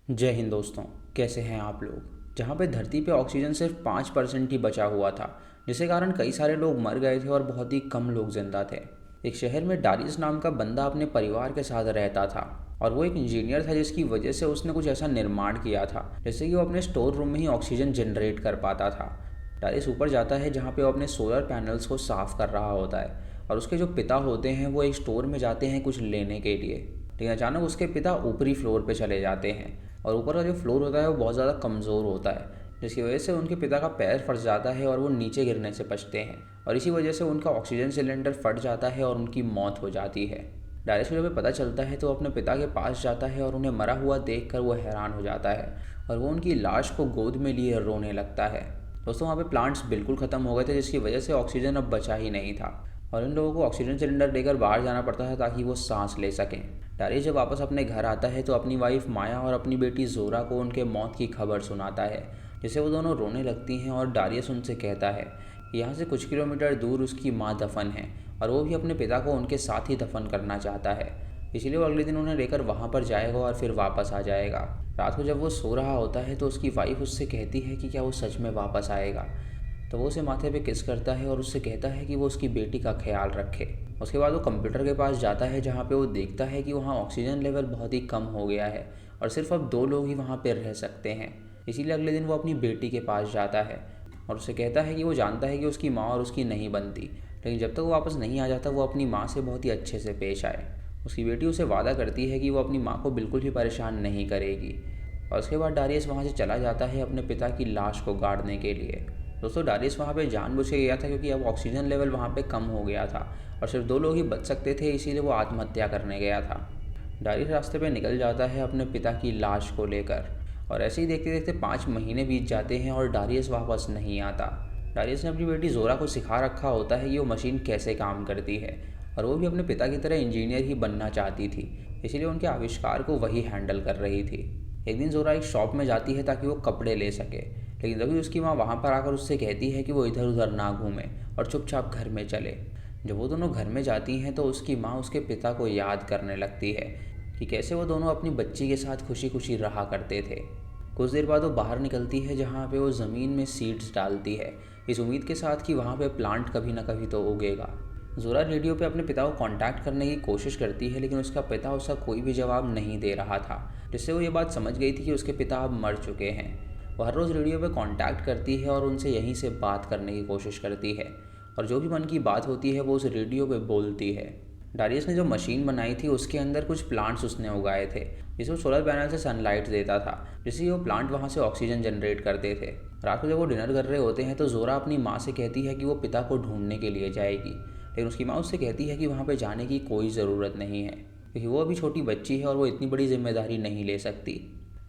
जय हिंद दोस्तों। कैसे हैं आप लोग। जहाँ पे धरती पे ऑक्सीजन सिर्फ 5% ही बचा हुआ था, जिसके कारण कई सारे लोग मर गए थे और बहुत ही कम लोग जिंदा थे। एक शहर में डारियस नाम का बंदा अपने परिवार के साथ रहता था और वो एक इंजीनियर था, जिसकी वजह से उसने कुछ ऐसा निर्माण किया था जिससे कि वो अपने स्टोर रूम में ही ऑक्सीजन जनरेट कर पाता था। डारियस ऊपर जाता है जहाँ पे वो अपने सोलर पैनल्स को साफ कर रहा होता है और उसके जो पिता होते हैं वो एक स्टोर में जाते हैं कुछ लेने के लिए। लेकिन अचानक उसके पिता ऊपरी फ्लोर पे चले जाते हैं और ऊपर का जो फ्लोर होता है वो बहुत ज़्यादा कमज़ोर होता है, जिसकी वजह से उनके पिता का पैर फंस जाता है और वो नीचे गिरने से बचते हैं और इसी वजह से उनका ऑक्सीजन सिलेंडर फट जाता है और उनकी मौत हो जाती है। डायरेक्ट को जब पता चलता है तो अपने पिता के पास जाता है और उन्हें मरा हुआ देखकर वो हैरान हो जाता है और वो उनकी लाश को गोद में लिए रोने लगता है। दोस्तों, वहाँ पे प्लांट्स बिल्कुल ख़त्म हो गए थे, जिसकी वजह से ऑक्सीजन अब बचा ही नहीं था और इन लोगों को ऑक्सीजन सिलेंडर लेकर बाहर जाना पड़ता था ताकि वो सांस ले सकें। डारियस जब वापस अपने घर आता है तो अपनी वाइफ माया और अपनी बेटी जोरा को उनके मौत की खबर सुनाता है, जिससे वो दोनों रोने लगती हैं और डारियस उनसे कहता है कि यहाँ से कुछ किलोमीटर दूर उसकी माँ दफन है और वो भी अपने पिता को उनके साथ ही दफन करना चाहता है। इसीलिए वो अगले दिन उन्हें लेकर वहाँ पर जाएगा और फिर वापस आ जाएगा। रात को जब वो सो रहा होता है तो उसकी वाइफ उससे कहती है कि क्या वो सच में वापस आएगा। तो वो उसे माथे पे किस करता है और उससे कहता है कि वो उसकी बेटी का ख्याल रखे। उसके बाद वो कंप्यूटर के पास जाता है जहाँ पे वो देखता है कि वहाँ ऑक्सीजन लेवल बहुत ही कम हो गया है और सिर्फ अब 2 लोग ही वहाँ पे रह सकते हैं। इसीलिए अगले दिन वो अपनी बेटी के पास जाता है और उससे कहता है कि वो जानता है कि उसकी माँ और उसकी नहीं बनती, लेकिन जब तक वो वापस नहीं आ जाता वो अपनी माँ से बहुत ही अच्छे से पेश आए। उसकी बेटी उसे वादा करती है कि वो अपनी माँ को बिल्कुल भी परेशान नहीं करेगी और उसके बाद डारियस वहाँ से चला जाता है अपने पिता की लाश को गाड़ने के लिए। दोस्तों, डारियस वहाँ पे जानबूझ के गया था क्योंकि अब ऑक्सीजन लेवल वहाँ पे कम हो गया था और सिर्फ 2 लोग ही बच सकते थे, इसीलिए वो आत्महत्या करने गया था। डारियस रास्ते पे निकल जाता है अपने पिता की लाश को लेकर और ऐसे ही देखते देखते 5 महीने बीत जाते हैं और डारियस वापस नहीं आता। डारियस ने अपनी बेटी जोरा को सिखा रखा होता है कि वो मशीन कैसे काम करती है और वो भी अपने पिता की तरह इंजीनियर ही बनना चाहती थी, इसीलिए उनके आविष्कार को वही हैंडल कर रही थी। एक दिन जोरा एक शॉप में जाती है ताकि वो कपड़े ले सके, लेकिन तभी उसकी माँ वहाँ पर आकर उससे कहती है कि वो इधर उधर ना घूमे और चुपचाप घर में चले। जब वो दोनों घर में जाती हैं तो उसकी माँ उसके पिता को याद करने लगती है कि कैसे वो दोनों अपनी बच्ची के साथ खुशी खुशी रहा करते थे। कुछ देर बाद वो बाहर निकलती है जहाँ पे वो ज़मीन में सीड्स डालती है, इस उम्मीद के साथ कि वहाँ पे प्लांट कभी ना कभी तो उगेगा। जोरा रेडियो पे अपने पिता को कांटेक्ट करने की कोशिश करती है, लेकिन उसका पिता उसका कोई भी जवाब नहीं दे रहा था, जिससे वो ये बात समझ गई थी कि उसके पिता अब मर चुके हैं। वो हर रोज़ रेडियो पे कांटेक्ट करती है और उनसे यहीं से बात करने की कोशिश करती है और जो भी मन की बात होती है वो उस रेडियो पे बोलती है। डारियस ने जो मशीन बनाई थी उसके अंदर कुछ प्लांट्स उसने उगाए थे, जिसे वो सोलर पैनल से सनलाइट देता था, जिससे वो प्लांट वहाँ से ऑक्सीजन जनरेट करते थे। रात को जब वो डिनर कर रहे होते हैं तो जोरा अपनी माँ से कहती है कि वो पिता को ढूंढने के लिए जाएगी, लेकिन उसकी माँ उससे कहती है कि वहाँ पर जाने की कोई ज़रूरत नहीं है क्योंकि वो अभी छोटी बच्ची है और वो इतनी बड़ी जिम्मेदारी नहीं ले सकती।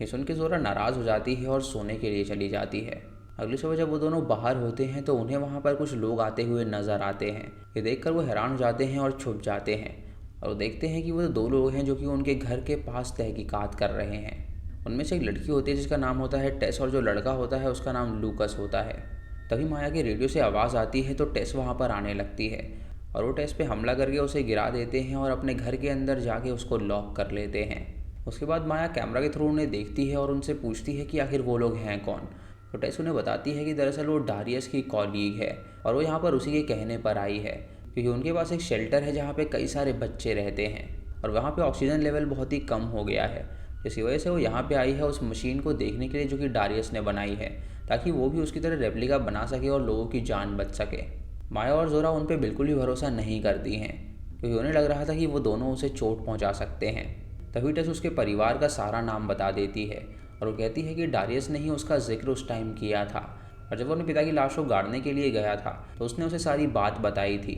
ये सुन के जोरा नाराज़ हो जाती है और सोने के लिए चली जाती है। अगली सुबह जब वो दोनों बाहर होते हैं तो उन्हें वहाँ पर कुछ लोग आते हुए नजर आते हैं। ये देखकर वो हैरान हो जाते हैं और छुप जाते हैं और वो देखते हैं कि वो 2 लोग हैं जो कि उनके घर के पास तहकीकात कर रहे हैं। उनमें से एक लड़की होती है जिसका नाम होता है टेस और जो लड़का होता है उसका नाम लूकस होता है। तभी माया के रेडियो से आवाज़ आती है तो टेस वहाँ पर आने लगती है और वो टेस पे हमला करके उसे गिरा देते हैं और अपने घर के अंदर जाके उसको लॉक कर लेते हैं। उसके बाद माया कैमरा के थ्रू उन्हें देखती है और उनसे पूछती है कि आखिर वो लोग हैं कौन। तो टेस उन्हें बताती है कि दरअसल वो डारियस की कॉलीग है और वो यहाँ पर उसी के कहने पर आई है क्योंकि उनके पास एक शेल्टर है जहाँ पे कई सारे बच्चे रहते हैं और वहाँ पे ऑक्सीजन लेवल बहुत ही कम हो गया है, जिसकी वजह से वो यहाँ पे आई है उस मशीन को देखने के लिए जो कि डारियस ने बनाई है, ताकि वो भी उसकी तरह रेप्लिका बना सके और लोगों की जान बच सके। माया और जोरा उन पर बिल्कुल भी भरोसा नहीं करती हैं क्योंकि उन्हें लग रहा था कि वो दोनों उसे चोट पहुँचा सकते हैं। तभी टेस उसके परिवार का सारा नाम बता देती है और वो कहती है कि डारियस ने ही उसका जिक्र उस टाइम किया था और जब वो अपने पिता की लाश को गाड़ने के लिए गया था तो उसने उसे सारी बात बताई थी।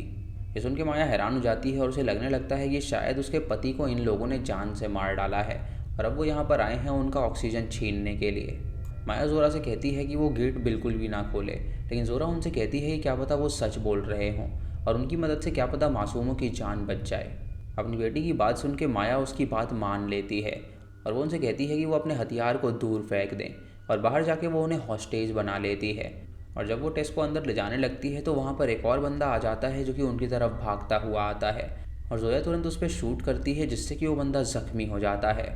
ये सुन के माया हैरान हो जाती है और उसे लगने लगता है कि शायद उसके पति को इन लोगों ने जान से मार डाला है और अब वो यहाँ पर आए हैं उनका ऑक्सीजन छीनने के लिए। माया जोरा से कहती है कि वो गेट बिल्कुल भी ना खोले, लेकिन जोरा उनसे कहती है कि क्या पता वो सच बोल रहे हों और उनकी मदद से क्या पता मासूमों की जान बच जाए। अपनी बेटी की बात सुन के माया उसकी बात मान लेती है और वो उनसे कहती है कि वो अपने हथियार को दूर फेंक दें और बाहर जाके वो उन्हें हॉस्टेज बना लेती है। और जब वो टेस को अंदर ले जाने लगती है तो वहाँ पर एक और बंदा आ जाता है जो कि उनकी तरफ भागता हुआ आता है और जोया तुरंत उस पर शूट करती है जिससे कि वो बंदा ज़ख्मी हो जाता है।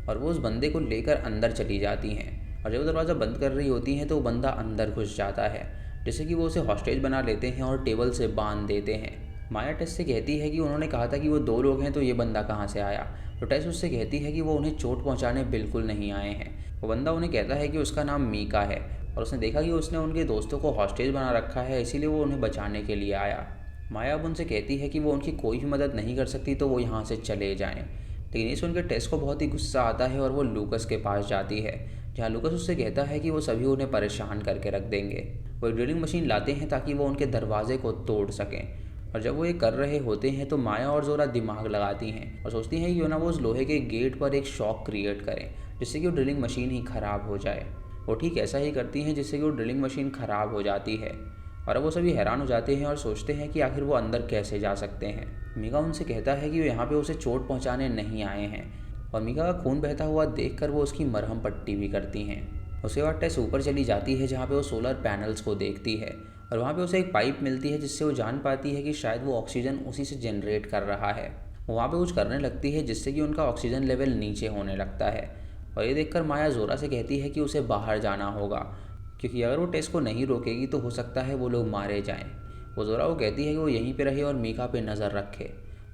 और वो उस बंदे को लेकर अंदर चली जाती हैं। और जब वो दरवाज़ा बंद कर रही होती हैं तो वो बंदा अंदर घुस जाता है, जिससे कि वो उसे हॉस्टेज बना लेते हैं और टेबल से बांध देते हैं। माया टेस से कहती है कि उन्होंने कहा था कि वो 2 लोग हैं, तो ये बंदा कहाँ से आया। तो टेस उससे कहती है कि वो उन्हें चोट पहुँचाने बिल्कुल नहीं आए हैं। वो बंदा उन्हें कहता है कि उसका नाम मीका है और उसने देखा कि उसने उनके दोस्तों को हॉस्टेज बना रखा है, इसीलिए वो उन्हें बचाने के लिए आया। माया अब उनसे कहती है कि वो उनकी कोई भी मदद नहीं कर सकती, तो वो यहाँ से चले जाएं। लेकिन इस उनके टेस्ट को बहुत ही गुस्सा आता है और वो लूकस के पास जाती है, जहाँ लूकस उससे कहता है कि वो सभी उन्हें परेशान करके रख देंगे। वो एक ड्रिलिंग मशीन लाते हैं ताकि वो उनके दरवाजे को तोड़ सकें। और जब वो ये कर रहे होते हैं तो माया और जोरा दिमाग लगाती हैं और सोचती हैं कि क्यों ना वो उस लोहे के गेट पर एक शॉक क्रिएट करें, जिससे कि वो ड्रिलिंग मशीन ही ख़राब हो जाए। वो ठीक ऐसा ही करती हैं, जिससे कि वो ड्रिलिंग मशीन ख़राब हो जाती है। और अब वो सभी हैरान हो जाते हैं और सोचते हैं कि आखिर वो अंदर कैसे जा सकते हैं। मीका उनसे कहता है कि वो यहाँ पे उसे चोट पहुँचाने नहीं आए हैं, और मीका का खून बहता हुआ देखकर वो उसकी मरहम पट्टी भी करती हैं। उसके बाद टेस ऊपर चली जाती है, जहाँ पे वो सोलर पैनल्स को देखती है और वहाँ पे उसे एक पाइप मिलती है, जिससे वो जान पाती है कि शायद वो ऑक्सीजन उसी से जनरेट कर रहा है। वो वहाँ पे कुछ करने लगती है, जिससे कि उनका ऑक्सीजन लेवल नीचे होने लगता है। और ये देखकर माया जोरा से कहती है कि उसे बाहर जाना होगा, क्योंकि अगर वो टेस को नहीं रोकेगी तो हो सकता है वो लोग मारे जाएं। वो जोरा को कहती है कि वो यहीं पे रहे और मीका पे नज़र रखे,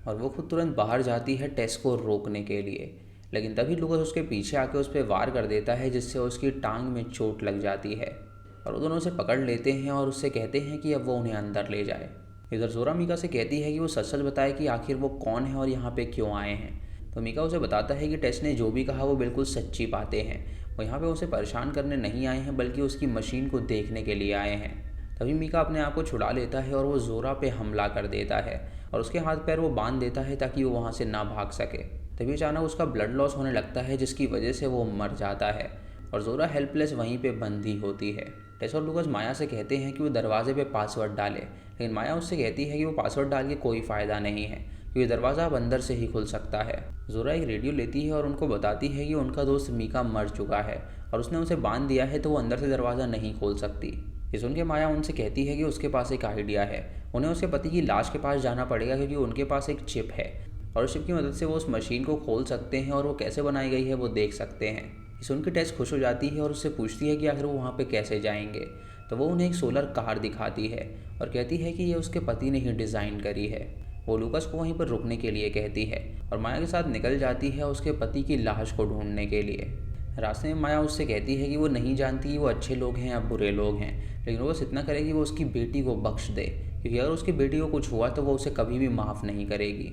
और वो खुद तुरंत बाहर जाती है टेस को रोकने के लिए। लेकिन तभी लूकस उसके पीछे आके उस पर वार कर देता है, जिससे उसकी टांग में चोट लग जाती है। और वो दोनों उसे पकड़ लेते हैं और उससे कहते हैं कि अब वो उन्हें अंदर ले जाए। इधर जोरा मीका से कहती है कि वो सच सच बताए कि आखिर वो कौन है और यहाँ पे क्यों आए हैं। तो मीका उसे बताता है कि टेस ने जो भी कहा वो बिल्कुल सच्ची बातें हैं। वो यहाँ पे उसे परेशान करने नहीं आए हैं, बल्कि उसकी मशीन को देखने के लिए आए हैं। तभी मीका अपने आप को छुड़ा लेता है और वो जोरा पे हमला कर देता है और उसके हाथ पैर वो बांध देता है ताकि वो वहाँ से ना भाग सके। तभी अचानक उसका ब्लड लॉस होने लगता है, जिसकी वजह से वो मर जाता है और जोरा हेल्पलेस वहीं पे बंदी होती है। टेस और लूकस माया से कहते हैं कि वो दरवाजे पे पासवर्ड डाले, लेकिन माया उससे कहती है कि वो पासवर्ड डाल के कोई फ़ायदा नहीं है, क्योंकि दरवाज़ा अब अंदर से ही खुल सकता है। जोरा एक रेडियो लेती है और उनको बताती है कि उनका दोस्त मीका मर चुका है और उसने उसे बांध दिया है, तो वो अंदर से दरवाज़ा नहीं खोल सकती। ये सुन के माया उनसे कहती है कि उसके पास एक आइडिया है। उन्हें उसके पति की लाश के पास जाना पड़ेगा, क्योंकि उनके पास एक चिप है और उस चिप की मदद से वो उस मशीन को खोल सकते हैं और वो कैसे बनाई गई है वो देख सकते हैं। ये सुन के टेस खुश हो जाती है और उससे पूछती है कि आखिर वो वहाँ पे कैसे जाएंगे। तो वो उन्हें एक सोलर कार दिखाती है और कहती है कि ये उसके पति ने ही डिज़ाइन करी है। वो लूकस को वहीं पर रुकने के लिए कहती है और माया के साथ निकल जाती है उसके पति की लाश को ढूंढने के लिए। रास्ते में माया उससे कहती है कि वो नहीं जानती वो अच्छे लोग हैं या बुरे लोग हैं, लेकिन वो बस इतना करे कि वो उसकी बेटी को बख्श दे, क्योंकि अगर उसकी बेटी को कुछ हुआ तो वो उसे कभी भी माफ़ नहीं करेगी।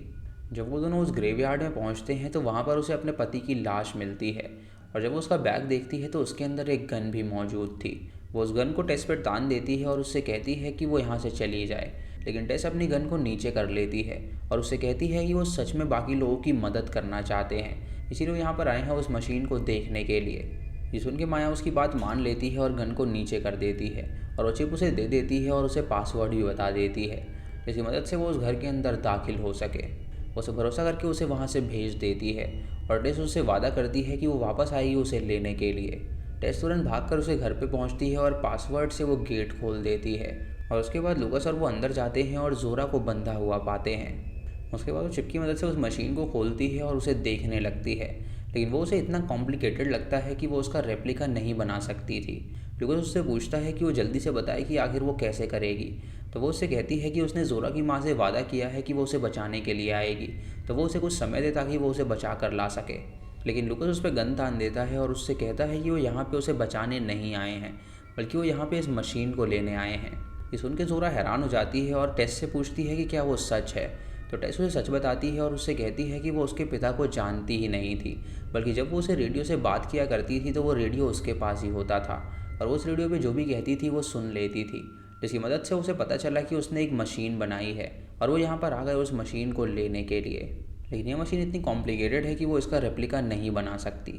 जब वो दोनों उस ग्रेवयार्ड में पहुंचते हैं तो वहाँ पर उसे अपने पति की लाश मिलती है, और जब वो उसका बैग देखती है तो उसके अंदर एक गन भी मौजूद थी। वो उस गन को टेस पर तान देती है और उससे कहती है कि वो यहाँ से चली जाए, लेकिन टेस अपनी गन को नीचे कर लेती है और उससे कहती है कि वो सच में बाकी लोगों की मदद करना चाहते हैं, इसीलिए वो यहाँ पर आए हैं उस मशीन को देखने के लिए। ये सुन के माया उसकी बात मान लेती है और गन को नीचे कर देती है और वो चिप उसे दे देती है और उसे पासवर्ड भी बता देती है, जिसकी मदद से वो उस घर के अंदर दाखिल हो सके। उसे भरोसा करके उसे वहाँ से भेज देती है और टेस उससे वादा करती है कि वो वापस आएगी उसे लेने के लिए। टेस तुरंत भागकर उसे घर पे पहुँचती है और पासवर्ड से वो गेट खोल देती है, और उसके बाद लूकस और वो अंदर जाते हैं और जोरा को बंधा हुआ पाते हैं। उसके बाद वो चिप की मदद से उस मशीन को खोलती है और उसे देखने लगती है, लेकिन वो उसे इतना कॉम्प्लिकेटेड लगता है कि वो उसका रेप्लिका नहीं बना सकती थी। लूकस उससे पूछता है कि वो जल्दी से बताए कि आखिर वो कैसे करेगी। तो वो उससे कहती है कि उसने जोरा की माँ से वादा किया है कि वो उसे बचाने के लिए आएगी, तो वो उसे कुछ समय दे ताकि वो उसे बचा कर ला सके। लेकिन लूकस उस पर गन तान देता है और उससे कहता है कि वो यहाँ पे उसे बचाने नहीं आए हैं, बल्कि वो यहाँ पे इस मशीन को लेने आए हैं। ये सुन के जोरा हैरान हो जाती है और टेस से पूछती है कि क्या वो सच है। तो टेस उसे सच बताती है और उससे कहती है कि वो उसके पिता को जानती ही नहीं थी, बल्कि जब वो उसे रेडियो से बात किया करती थी तो वो रेडियो उसके पास ही होता था और उस रेडियो पे जो भी कहती थी वो सुन लेती थी, जिसकी मदद से उसे पता चला कि उसने एक मशीन बनाई है और वो यहाँ पर आ गए उस मशीन को लेने के लिए। लेकिन ये मशीन इतनी कॉम्प्लिकेटेड है कि वो इसका रेप्लिका नहीं बना सकती।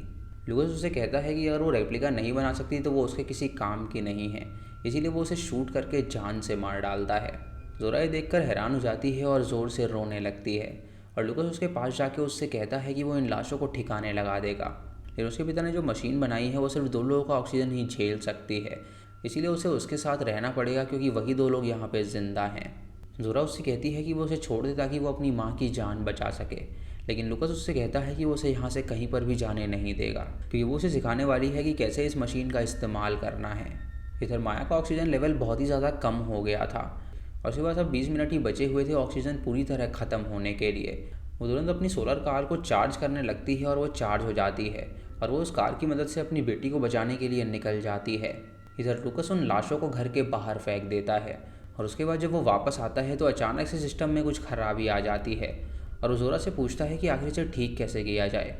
लूकस उसे कहता है कि अगर वो रेप्लिका नहीं बना सकती तो वो उसके किसी काम की नहीं है, इसीलिए वो उसे शूट करके जान से मार डालता है। जोरा ये देखकर हैरान हो जाती है और ज़ोर से रोने लगती है, और लूकस उसके पास जाके उससे कहता है कि वो इन लाशों को ठिकाने लगा देगा। लेकिन उसके पिता ने जो मशीन बनाई है वो सिर्फ 2 लोगों का ऑक्सीजन ही झेल सकती है, इसीलिए उसे उसके साथ रहना पड़ेगा, क्योंकि वही 2 लोग यहाँ पे ज़िंदा हैं। जोरा उससे कहती है कि वो उसे छोड़ दे ताकि वो अपनी माँ की जान बचा सके, लेकिन लुकस उससे कहता है कि वो उसे यहाँ से कहीं पर भी जाने नहीं देगा, क्योंकि वो उसे सिखाने वाली है कि कैसे इस मशीन का इस्तेमाल करना है। इधर माया का ऑक्सीजन लेवल बहुत ही ज़्यादा कम हो गया था और उसके बाद अब 20 मिनट ही बचे हुए थे ऑक्सीजन पूरी तरह ख़त्म होने के लिए। वो तुरंत अपनी सोलर कार को चार्ज करने लगती है और वो चार्ज हो जाती है और वो उस कार की मदद से अपनी बेटी को बचाने के लिए निकल जाती है। इधर लुकस उन लाशों को घर के बाहर फेंक देता है और उसके बाद जब वो वापस आता है तो अचानक से सिस्टम में कुछ खराबी आ जाती है और वो जोरा से पूछता है कि आखिर इसे ठीक कैसे किया जाए।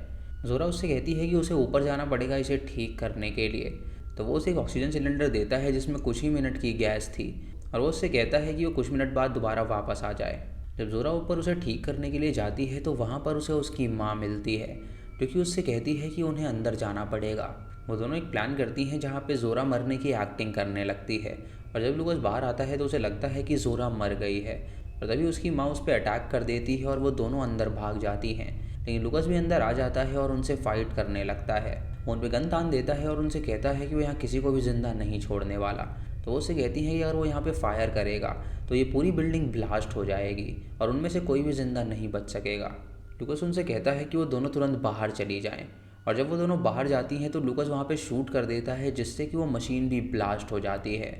जोरा उससे कहती है कि उसे ऊपर जाना पड़ेगा इसे ठीक करने के लिए। तो वो उसे एक ऑक्सीजन सिलेंडर देता है जिसमें कुछ ही मिनट की गैस थी और वो उससे कहता है कि वो कुछ मिनट बाद दोबारा वापस आ जाए। जब जोरा ऊपर उसे ठीक करने के लिए जाती है तो वहाँ पर उसे उसकी माँ मिलती है, जो कि उससे कहती है कि उन्हें अंदर जाना पड़ेगा। वो दोनों एक प्लान करती हैं जहाँ पे जोरा मरने की एक्टिंग करने लगती है और जब लुकस बाहर आता है तो उसे लगता है कि जोरा मर गई है और तभी उसकी माँ उस पर अटैक कर देती है और वो दोनों अंदर भाग जाती हैं। लेकिन लुकस भी अंदर आ जाता है और उनसे फाइट करने लगता है। वो उन पर गन तान देता है और उनसे कहता है कि वो यहाँ किसी को भी जिंदा नहीं छोड़ने वाला। तो वो उससे कहती है कि अगर वो यहाँ पे फायर करेगा तो ये पूरी बिल्डिंग ब्लास्ट हो जाएगी और उनमें से कोई भी ज़िंदा नहीं बच सकेगा। लुकस उनसे कहता है कि वो दोनों तुरंत बाहर चली जाएं और जब वो दोनों बाहर जाती हैं तो लुकस वहाँ पे शूट कर देता है जिससे कि वो मशीन भी ब्लास्ट हो जाती है।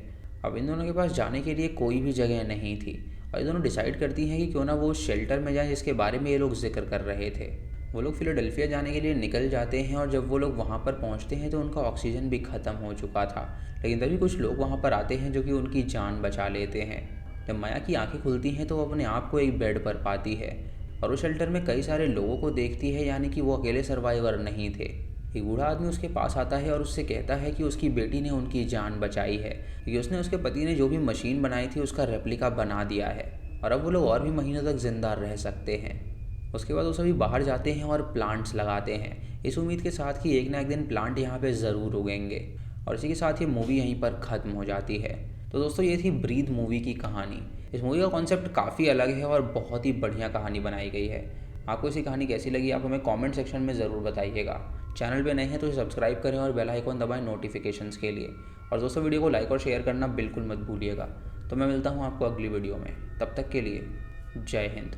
अब इन दोनों के पास जाने के लिए कोई भी जगह नहीं थी और ये दोनों डिसाइड करती हैं कि क्यों ना वो उस शेल्टर में जाएं जिसके बारे में ये लोग जिक्र कर रहे थे। वो लोग फिलाडेल्फिया जाने के लिए निकल जाते हैं और जब वो लोग वहाँ पर पहुँचते हैं तो उनका ऑक्सीजन भी ख़त्म हो चुका था। लेकिन तभी कुछ लोग वहाँ पर आते हैं जो कि उनकी जान बचा लेते हैं। जब माया की आंखें खुलती हैं तो वो अपने आप को एक बेड पर पाती है और उस शेल्टर में कई सारे लोगों को देखती है, यानी कि वो अकेले सर्वाइवर नहीं थे। एक बूढ़ा आदमी उसके पास आता है और उससे कहता है कि उसकी बेटी ने उनकी जान बचाई है क्योंकि उसने उसके पति ने जो भी मशीन बनाई थी उसका रेप्लिका बना दिया है और अब वो लोग और भी महीनों तक जिंदा रह सकते हैं। उसके बाद वो सभी बाहर जाते हैं और प्लांट्स लगाते हैं इस उम्मीद के साथ कि एक ना एक दिन प्लांट यहाँ पे ज़रूर उगेंगे। और इसी के साथ ये मूवी यहीं पर ख़त्म हो जाती है। तो दोस्तों ये थी ब्रीथ मूवी की कहानी। इस मूवी का कॉन्सेप्ट काफ़ी अलग है और बहुत ही बढ़िया कहानी बनाई गई है। आपको इसी कहानी कैसी लगी आप हमें कमेंट सेक्शन में ज़रूर बताइएगा। चैनल पे नए हैं तो इसे सब्सक्राइब करें और बेल आइकन दबाएं नोटिफिकेशंस के लिए। और दोस्तों वीडियो को लाइक और शेयर करना बिल्कुल मत भूलिएगा। तो मैं मिलता हूँ आपको अगली वीडियो में, तब तक के लिए जय हिंद।